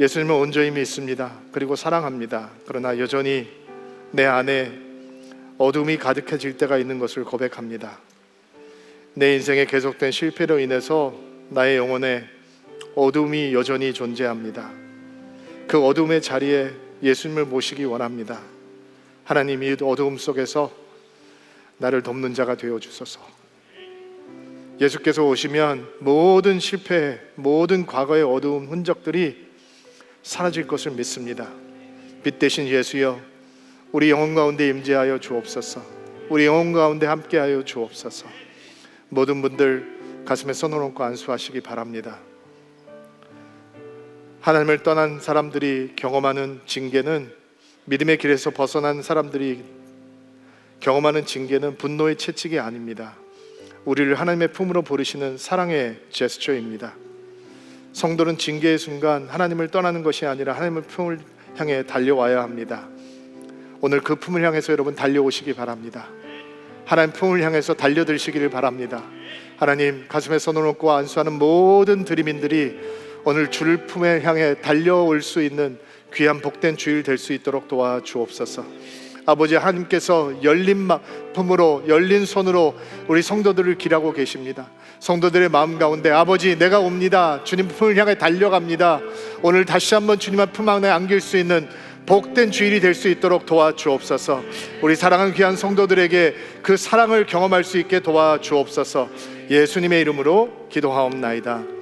예수님을 온전히 믿습니다. 그리고 사랑합니다. 그러나 여전히 내 안에 어둠이 가득해질 때가 있는 것을 고백합니다. 내 인생의 계속된 실패로 인해서 나의 영혼에 어둠이 여전히 존재합니다. 그 어둠의 자리에 예수님을 모시기 원합니다. 하나님, 이 어두움 속에서 나를 돕는 자가 되어 주소서. 예수께서 오시면 모든 실패, 모든 과거의 어두운 흔적들이 사라질 것을 믿습니다. 빛 대신 예수여, 우리 영혼 가운데 임재하여 주옵소서. 우리 영혼 가운데 함께하여 주옵소서. 모든 분들 가슴에 손을 얹고 안수하시기 바랍니다. 하나님을 떠난 사람들이 경험하는 징계는, 믿음의 길에서 벗어난 사람들이 경험하는 징계는 분노의 채찍이 아닙니다. 우리를 하나님의 품으로 부르시는 사랑의 제스처입니다. 성도는 징계의 순간 하나님을 떠나는 것이 아니라 하나님의 품을 향해 달려와야 합니다. 오늘 그 품을 향해서 여러분 달려오시기 바랍니다. 하나님 품을 향해서 달려들시기를 바랍니다. 하나님, 가슴에 손을 얹고 안수하는 모든 드림인들이 오늘 주를 품에 향해 달려올 수 있는 귀한 복된 주일 될 수 있도록 도와주옵소서. 아버지, 하나님께서 열린 품으로, 열린 손으로 우리 성도들을 기라고 계십니다. 성도들의 마음 가운데 아버지, 내가 옵니다. 주님 품을 향해 달려갑니다. 오늘 다시 한번 주님 품 안에 안길 수 있는 복된 주일이 될 수 있도록 도와주옵소서. 우리 사랑하는 귀한 성도들에게 그 사랑을 경험할 수 있게 도와주옵소서. 예수님의 이름으로 기도하옵나이다.